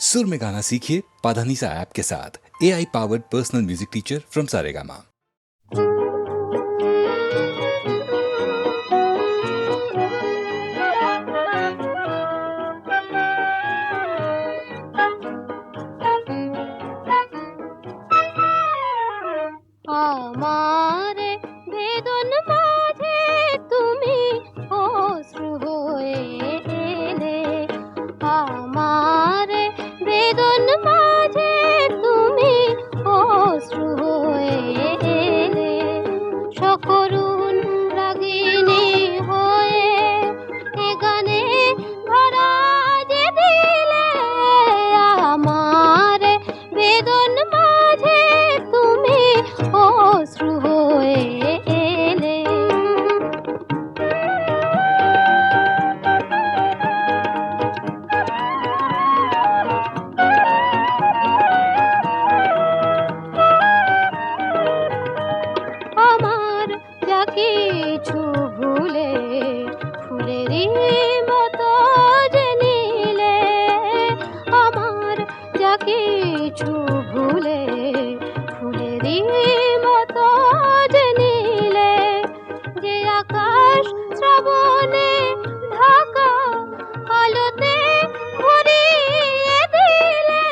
सुर में गाना सीखिए पाधानीसा ऐप के साथ। AI powered personal music teacher from Saregama. আমারে বেদন মাঝে তুমি অশ্রু হয়ে এলে, আমারে বেদন মাঝে তুমি অশ্রু হয়ে এলে, সকরুণ রাগিনী হয়ে এ গানে ধরা যে দিলে, আমারে বেদন মাঝে তুমি অশ্রু হয়ে এলে। আমার যা কিছু ভুলে ফুলেরই মতো যে নিলে, আমার যা কিছু ভুলে ফুলেরই মতো যে নিলে, যে আকাশ শ্রাবণে ঢাকা আলোতে ভরিয়ে দিলে,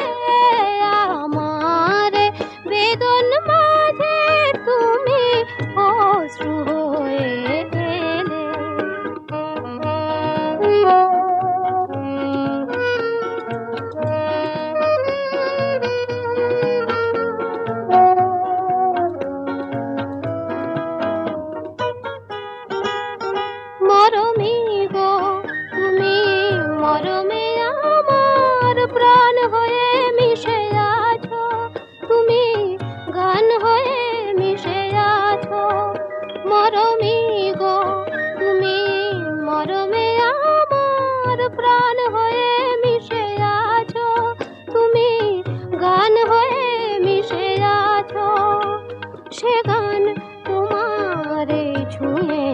আমার বেদন মাঝে তুমি অশ্রু হয়ে এলে। মরমী গো তুমি মরমে আমার প্রাণ হয়ে মিশে আছো, তুমি গান হয়ে মিশে আছো। মরমী গো তুমি মরমে আমার প্রাণ হয়ে মিশে আছো, তুমি গান হয়ে মিশে আছো। সে গান তোমারে ছুঁয়ে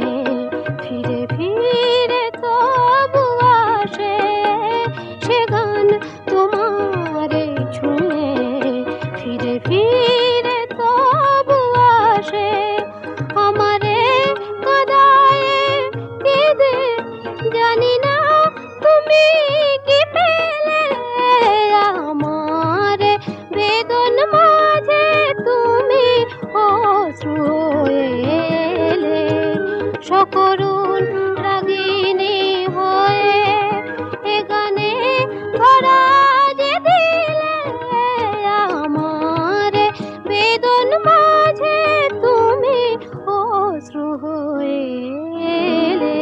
ফিরে ফিরে তবু আসে, সে গান তোমারে ছুঁয়ে ফিরে ফিরে তবু আসে। আমারে কাঁদায় কেঁদে জানি না তুমি কি পেলে, আমার বেদন মাঝে তুমি অশ্রু হয়ে এলে, সকরুণ রাগিনী হয়ে এ গানে ধরা যে দিলে, আমার বেদন মাঝে তুমি অশ্রু হয়ে এলে।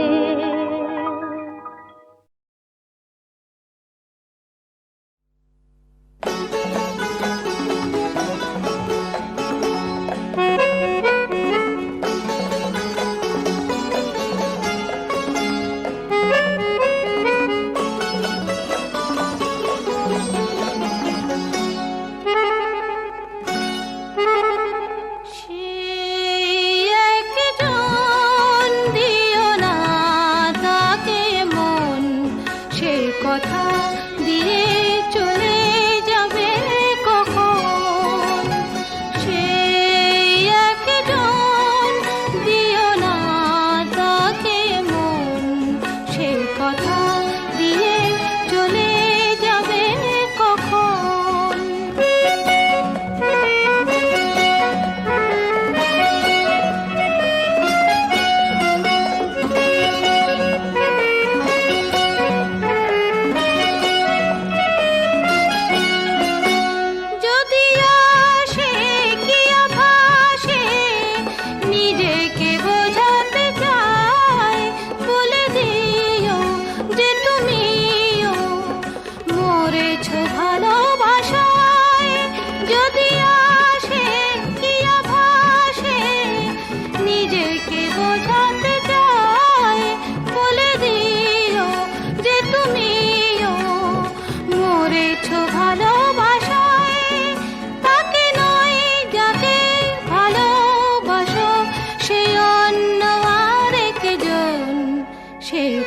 কথা দিয়ে চলে যাবে কখন, সেই একজন দিও না তাকে মন, সে কথা দিয়ে চলে যাবে কখন।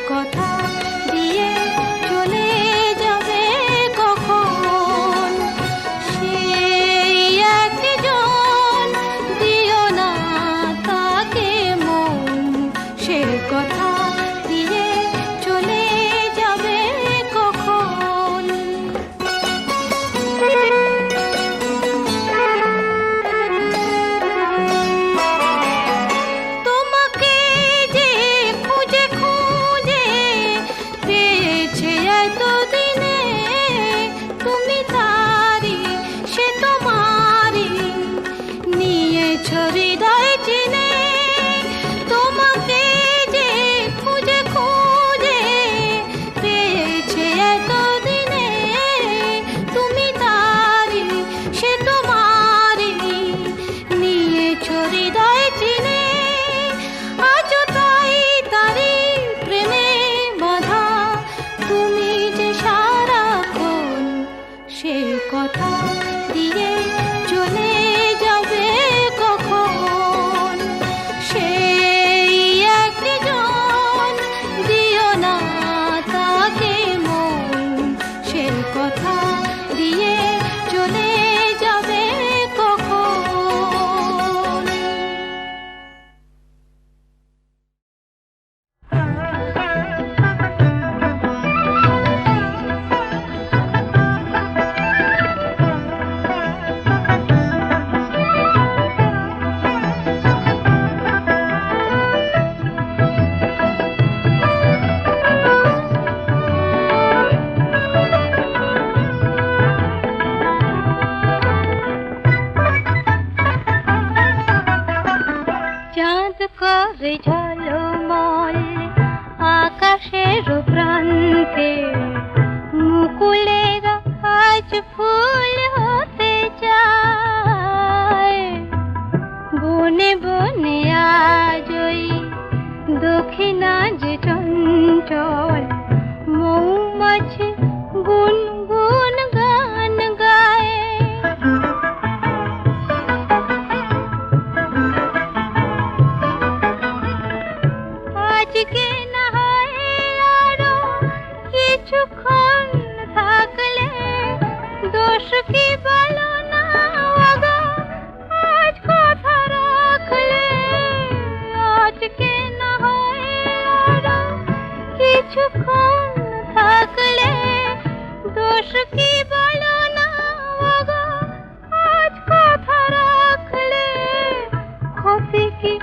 কথা দিয়ে চলে যাবে কখন। সে কথা দিয়ে চলে যাবে কখন সেই একজন দিও না তাকে মন সে কথা দিয়ে চলে যাবে কখন চাঁদ করে ঝলমল আকাশের প্রান্তে মুকুলের আজ ফুল হতে চায় বনে বনে আজই দক্ষিণা যে চঞ্চল মৌমাছি গুনগুন গান গায় আজকে না হয় আরো কিছুক্ষণ থাকলে দোষ কি বলো না ওগো আজ কথা রাখলে আজকে না হয় আরো কিছুক্ষণ থাকলে দোষ কি বলো না ওগো আজ কথা রাখলে ক্ষতি কি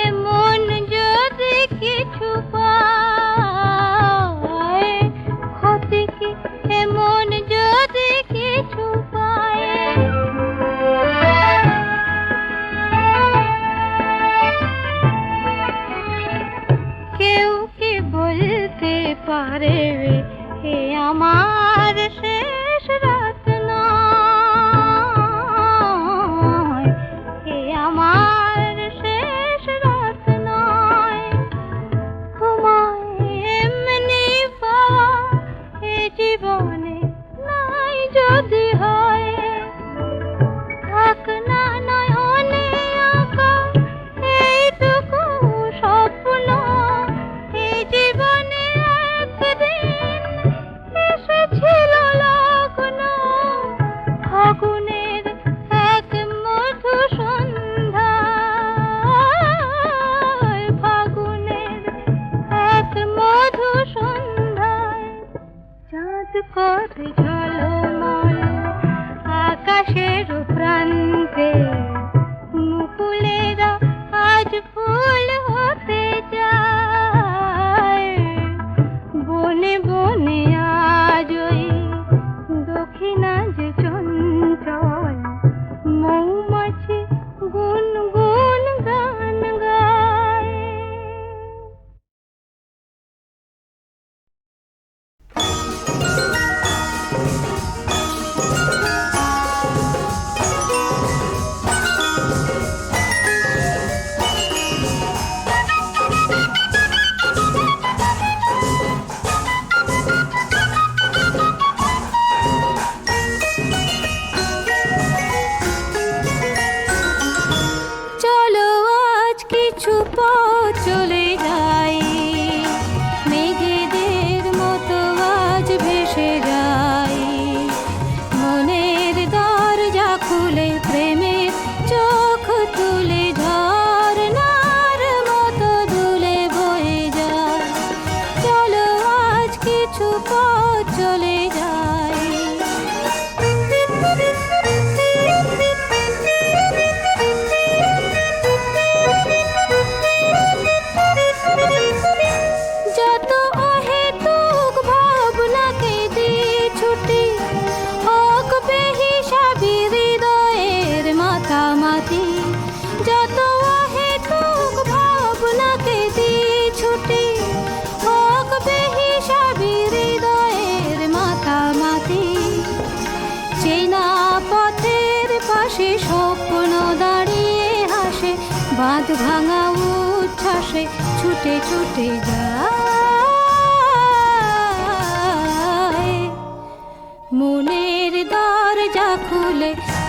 এমন যদি কিছু পায় ক্ষতি কি এমন যদি কিছু পায় কেউ কি বলতে পারে হে আমার শেষ রাত নয় হে আমার শেষ রাত নয় তোমায় এমনি পাওয়া এ জীবনে নাই যদি হয় থাক না নয়নে আঁকা এইটুকু স্বপ্ন এই জীবনে একদিন এসেছিল লগ্ন ফাগুনের এক মধু সন্ধ্যায় ফাগুনের এক মধু সন্ধ্যায় চাঁদ করে ঝলমল আকাশের প্রান্তে মুকুলেরা আজ ফুল হতে যায় বনে বনে আজই দক্ষিণা যে চঞ্চল মৌমাছি গুনগুন গান গায় চলো আজ কিছু পথ চলে যাই মেঘেদের মতো আজ ভেসে যাই মনের দরজা খুলে প্রেমের চোখ তুলে ঝরনার মতো দুলে বয়ে যায় চলো আজ কিছু পথ চলে যাই যত অহেতুক ভাবনাকে দিয়ে ছুটি হোক বেহিসাবি হৃদয়ের মাথামাতি যত অহেতুক ভাবনাকে দিয়ে ছুটি হোক বেহিসাবি হৃদয়ের মাথামাতি চেনা পথের পাশে স্বপ্ন দাঁড়িয়ে হাসে বাঁধ ভাঙা উচ্ছ্বাসে ছুটে ছুটে যায় মনের দা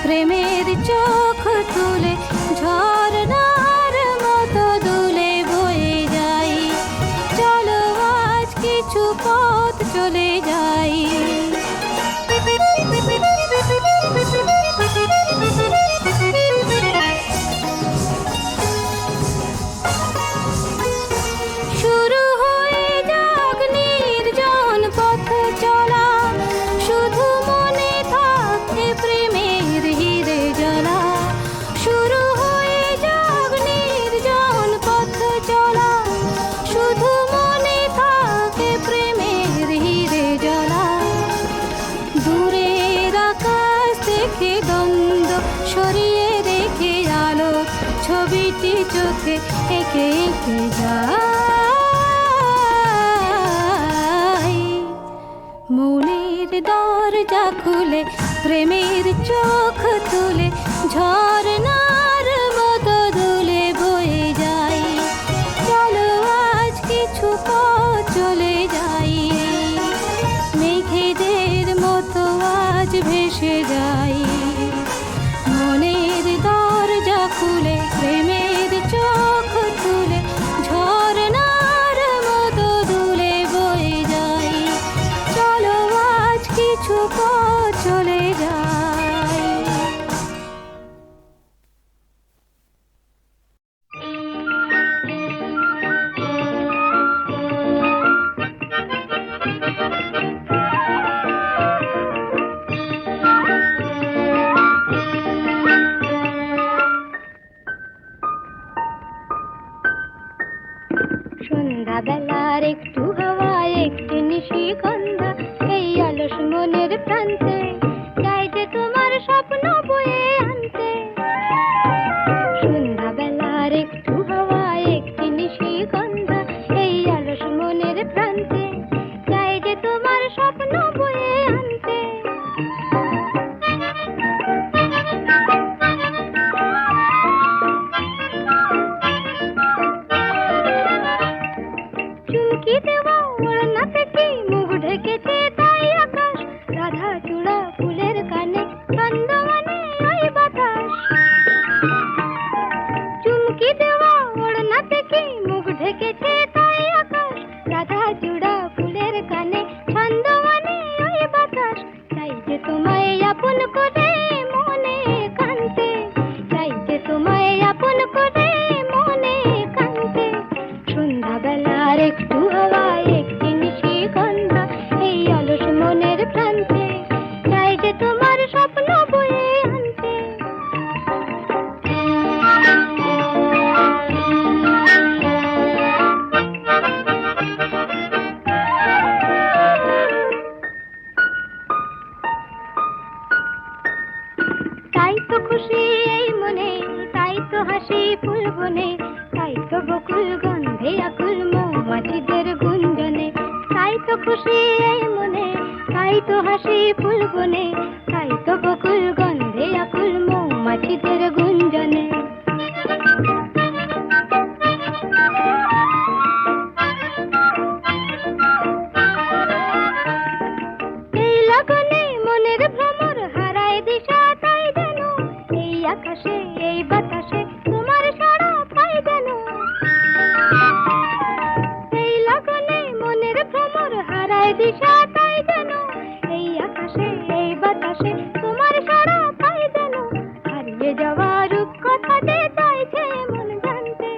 প্রেমের চোখ তুলে ঝরনার মতো দুলে বয়ে যাই চলো আজ কিছু পথ চলে যাই শুরু হয়ে যাক নির্জন পথ চলা শুধু মনে থাকে প্রেমের হিরে জ্বালা শুরু হয়ে যাক নির্জন পথ চলা শুধু মনে থাকে প্রেমের হিরে জ্বালা দূরের আকাশ দেখে দ্বন্দ্ব সরিয়ে রেখে আলো ছবিটি চোখে এঁকে এঁকে যাই মনের দরজা খুলে প্রেমের চোখ তুলে ঝরনার মতো দুলে বয়ে যাই চলো আজ কিছু পথ চলে যাই মেঘেদের মতো আজ ভেসে যাই মনের দরজা খুলে প্রেমের চোখ তুলে ঝরনার মতো দুলে বয়ে যাই চলো আজ কিছু পথ চলে যাই সন্ধ্যাবেলার একটু হাওয়া একটু নিশিগন্ধা এই অলস মনের প্রান্তে যাই যে তোমার স্বপ্ন বয়ে আনতে সন্ধ্যাবেলার একটু হাওয়া একটু নিশিগন্ধা এই অলস মনের প্রান্তে যাই যে তোমার স্বপ্ন বয়ে আনতে চুমকি দেওয়া ওড়না থেকে মুখ ঢেকেছে তাই আকাশ রাধা চূড়া ফুলের কানে ছন্দমানে ওই বাতাস চুমকি দেওয়া ওড়না থেকে মুখ ঢেকেছে তাই আকাশ রাধা চূড়া ফুলের কানে ছন্দমানে ওই বাতাস চাই যে তোমায় আপন করে মনে কান্তে চাই যে তোমায় আপন করে মনে কান্তে সন্ধ্যাবেলার একটু হাওয়া একটি নিশিগন্ধা এই অলস মনের প্রান্তে চাই যে তোমার স্বপ্ন বয়ে আনতে তাই তো খুশি এই মনে তাই তো হাসি ফুল বনে তাই তো বকুল গন্ধে আকুল মৌমাছিদের গুঞ্জনে তাই তো খুশি এই মনে তাই তো হাসি ফুল বনে তাই তো বকুল গন্ধে আকুল মৌমাছিদের গুঞ্জনে এই লগনে মনের ভ্রমর হারায় দিশা তাই যেন এই আকাশে এই বাতাসে তোমার সারা পাই যেন এই লগনে মনের ভ্রমর হারায় দিশা তাই যেন এই আকাশে এই বাতাসে তোমার সারা পাই যেন হারিয়ে যাওয়া রূপ কথা যে চাইছে মন জানতে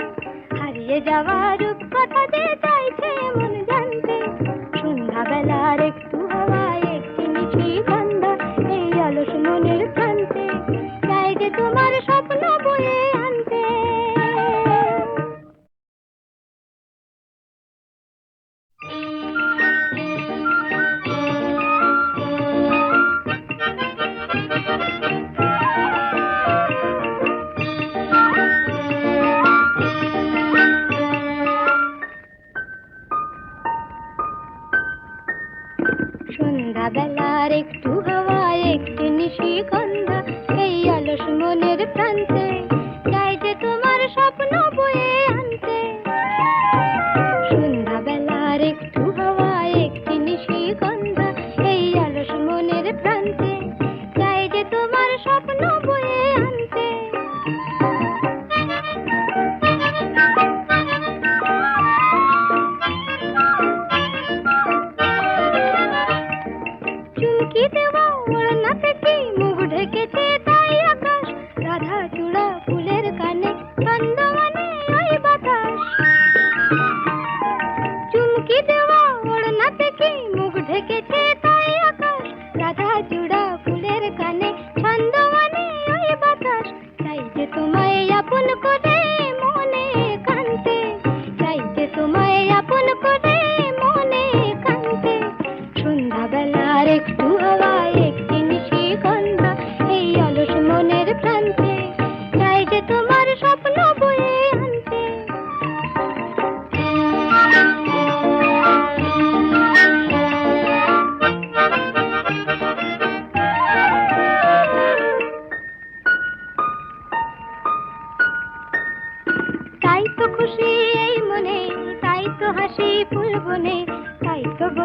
হারিয়ে যাওয়া রূপ কথা যে চাইছে মন জানতে সন্ধ্যাবেলার একটু হাওয়া একটি নিশিগন্ধা এই অলস মনের প্রান্তে চাই যে তোমার স্বপ্ন বয়ে আনতে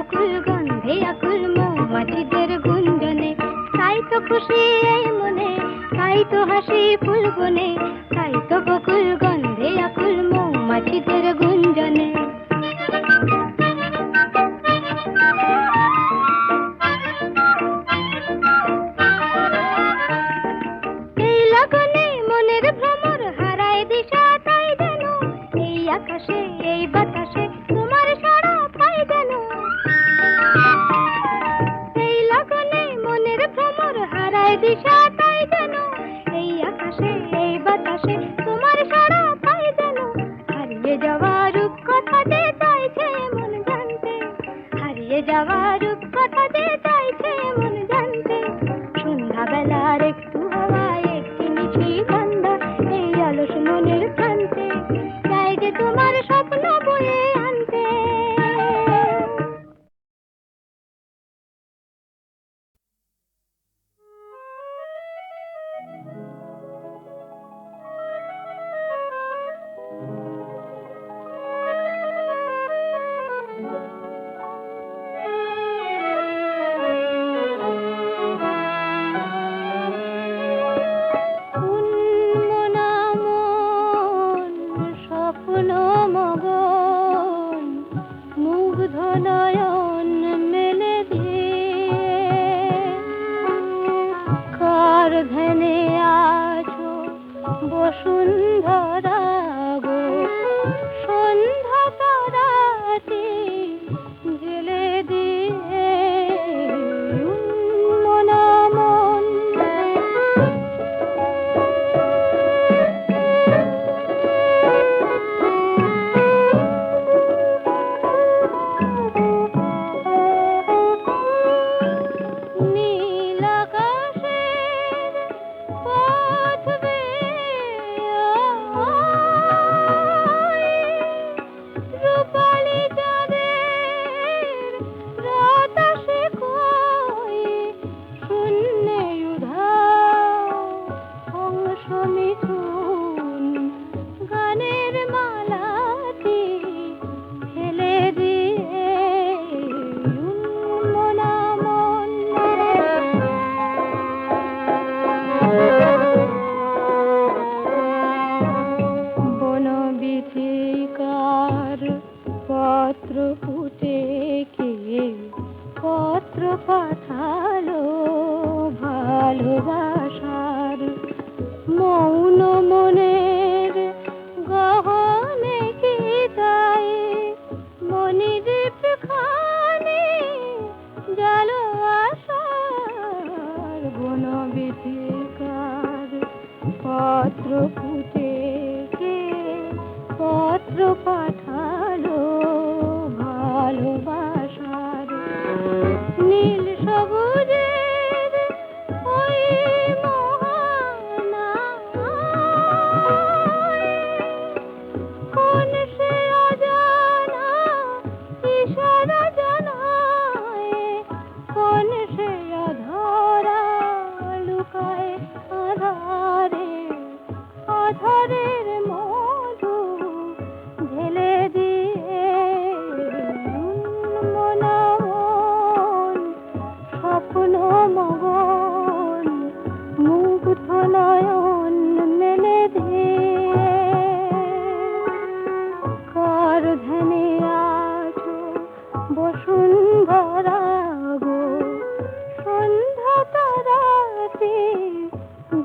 বকুল গন্ধে আকুল মৌমাছিদের গুঞ্জনে, তাই তো খুশি এই মনে, তাই তো হাসি ফুল বনে, তাই তো বকুল গন্ধে আকুল মৌমাছিদের গুঞ্জনে। এই লগনে মনের ভ্রমর হারায় দিশা, তাই যেন এই আকাশে এই বাতাসে তোমার সাড়া পাই যেন। এই লগনে মনের ভ্রমর হারায় দিশা, তাই যেন এই আকাশে এই বাতাসে তোমার সাড়া পাই যেন। হারিয়ে যাওয়া রূপ কথা যে চাইছে মন জানতে, হারিয়ে যাওয়া রূপ কথা যে চাইছে মন জানতে। সন্ধ্যাবেলার একটু হাওয়ায় একটি মিঠি গন্ধ এই অলস মনের প্রান্তে, চাই যে তোমার স্বপ্ন বয়ে আনতে। স্বপ্ন মগন মুগ্ধ নয়ন মেলে দিয়ে, কার ধ্যানে আছো বসুন্ধরা গো, সন্ধ্যা তারাটি জেলে দিয়ে মনা মন। নীল আকাশের পথ বেয়ে রূপালি চাঁদের রাত আসে কই, শূন্যে উধাও হংস মিথুন গানের মালাটি ফেলে দিয়ে মনা মন। বনবিথিকার পত্র ফুটে কে পত্র পাঠালো ভালোবাসার, মৌন মনের গহনে কি তাই মনিদীপ খানি জালো আশার। বনবিথিকার পত্র ফুটে কে পত্র পাঠালো ভালোবাসার, নীল সবুজের ওই মোহনায় কোন সে অজানা ইশারা জানায়, কোন সে অধরা লুকায় আধারে, আধারের মধু ঢেলে দিয়ে মনা মন স্বপ্ন মগন মুগ্ধ নয়ন মেলে দিয়ে, কার ধ্যানে আছো বসুন্ধরা গো, সন্ধ্যা তারাটি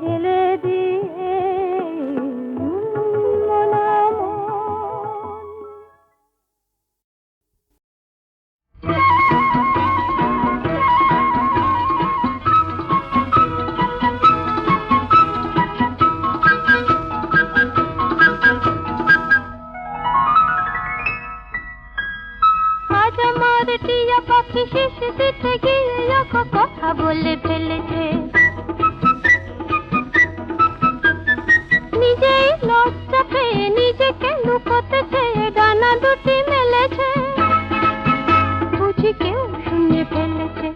জেলে দিয়ে মনা মন। আজ আমার টিয়া পাখি শেষ দিতে গিয়ে কথা বলে ফেলেছে, নিজেই লজ্জা পেয়ে নিজেকে লুকোতে চেয়ে ডানা দুটি মেলেছে, বুঝি কেউ শুনে ফেলেছে।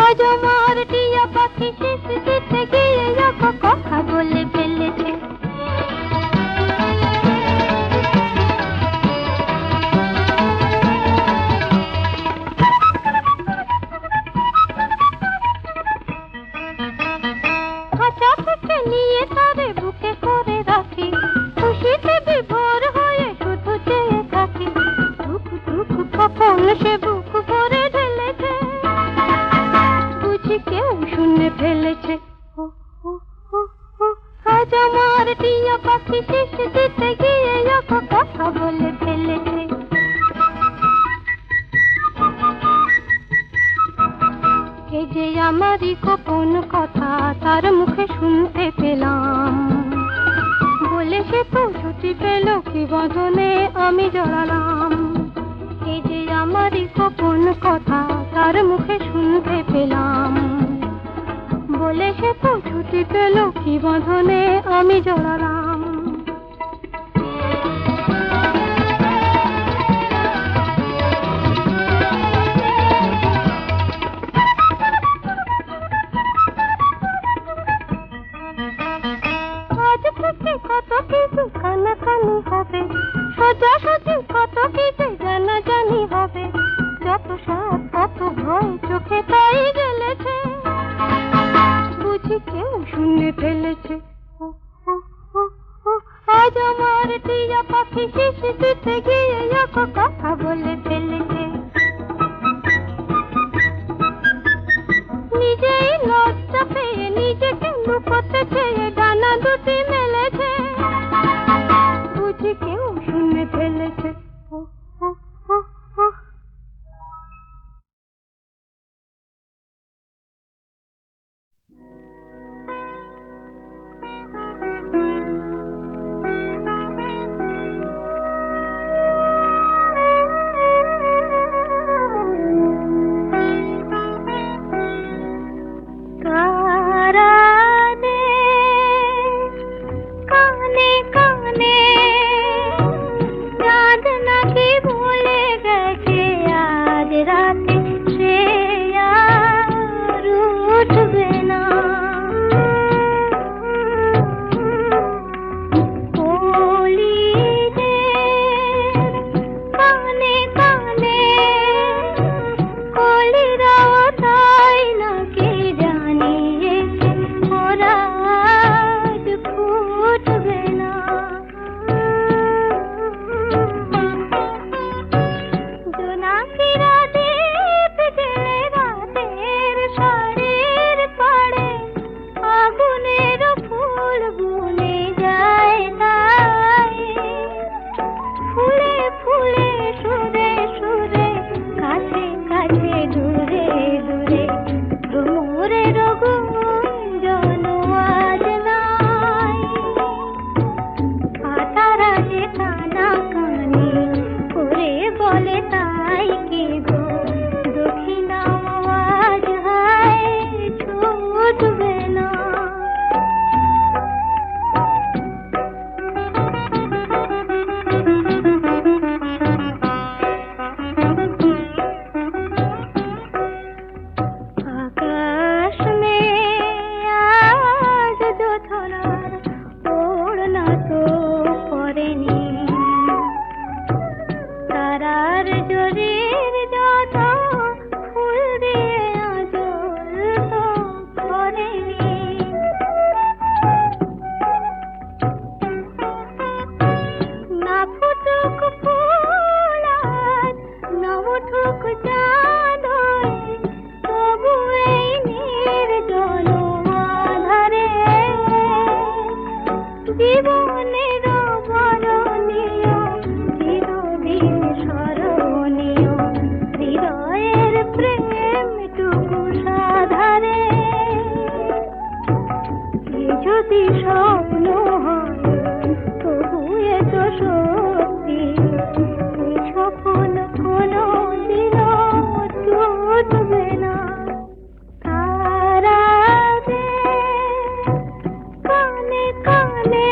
আজ আমার টিয়া পাখি শেষ দিতে গিয়ে কথা বলে ফেলেছে। ফেলেছে। ও ও ও ও আজ আমার টিয়া পাখি শেষ দিতে গিয়ে কথা বলে ফেলেছে। এই যে আমারই গোপন কথা তার মুখে শুনতে পেলাম, বলে সে তো ছুটি পেল কি বাঁধনে আমি জড়ালাম। এই যে আমারই গোপন কথা তার মুখে শুনতে পেলাম, বলে সে তো ছুটি পেল কি বাঁধনে আমি জড়ালাম। আজ থেকে কত কিছু কানাকানি হবে, সোজাসুজি কত কিছু জানাজানি হবে, যত সাত কত ভয় চোখে তাই গেলেছে, বুঝি কেউ শুনে ফেলেছে। ও ও ও ও আজ আমার টিয়া পাখি শিশ দিতে গিয়ে কথা বলে ফেলেছে। নিজেই লজ্জা পেয়ে নিজেকে লুকোতে চেয়ে ডানা দুটি মেলেছে, বুঝি কেউ শুনে ফেলেছে। ও ও ও ও কানে কানে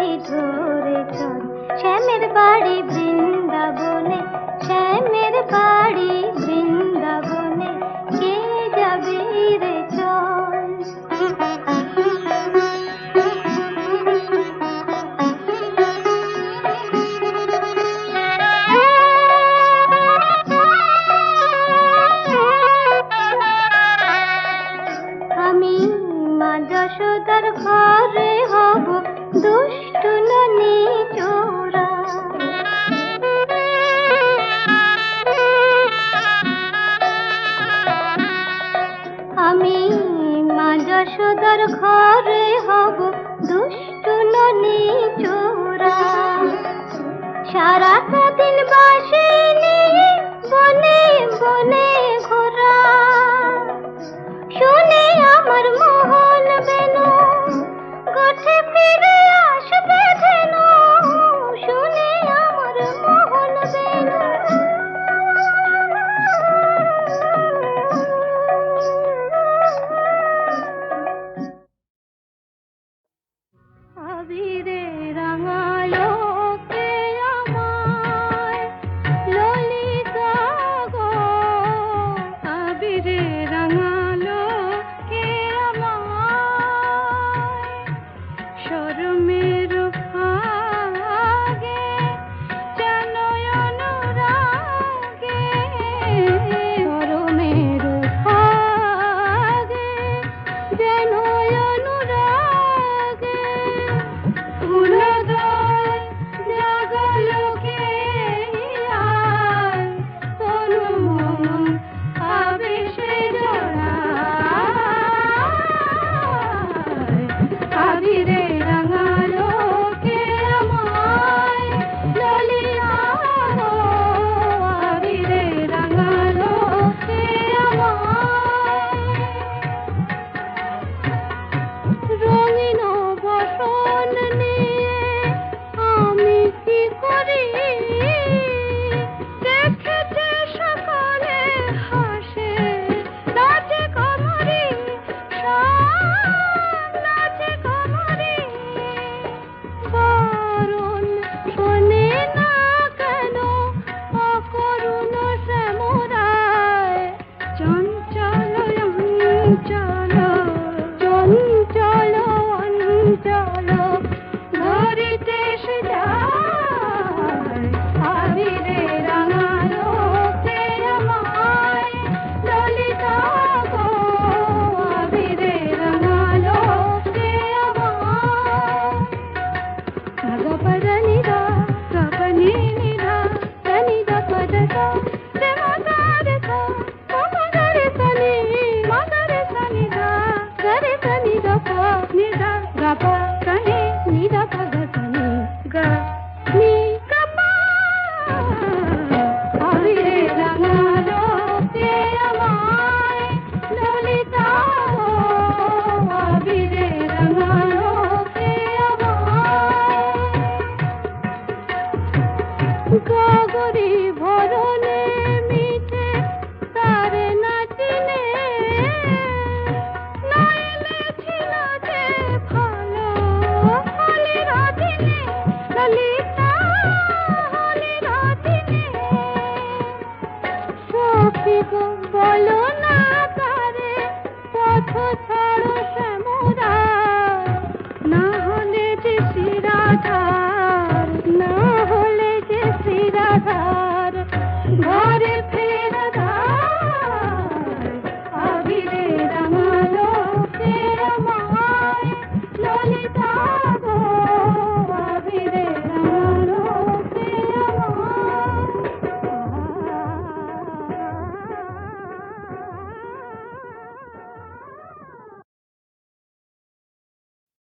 হাতে ধরে চল শ্যামের বাড়ি বৃন্দাবনে, শ্যামের বাড়ি বৃন্দাবনে, কে যাবে রে চল। আমি মা যশোদার ঘরে হব দুষ্টু ননি চোরা, আমি মা যশোদার ঘরে হব দুষ্টু ননি চোরা, সারাটা দিন বাসে নিয়ে বনে বনে ঘোরা, শুনে আমার মোহন বেনু গোঠে ফিরে আসবে ধেনু, শুনে আমার মোহন বেনু। আবিরে রাঙালো কে আমায় ললিতা গো, আবিরে রাঙালো কে আমায় শরমের ফাগে যেন অনুরাগে, শরমের ফাগে যেন অনুরাগে, ফুলদয় জাগলোকে আয় তনু মন আবেশে জড়ায়, আবিরে রাঙালো কে আমায় ললিতা গো, আবিরে রাঙালো কে আমায়। রঙিন বসন নিয়ে আমি কি করি, দেখেছে সকালে হাসে নাচে কমরি, সব নাচে কমরি, বারণ শোনে না কেন অকরুণ শ্যামরায়, চঞ্চল অঞ্চল চঞ্চল অঞ্চল ধরিতে সে যায়, আবিরে রাঙালো কে আমায় ললিতা গো, আবিরে রাঙালো কে আমায়। গপদনিদা গপনিনিদা তনিদা পদদা রে মগারে সা মগারে সনি মগারে সনিদা গরে সনিদা প নিদা গপ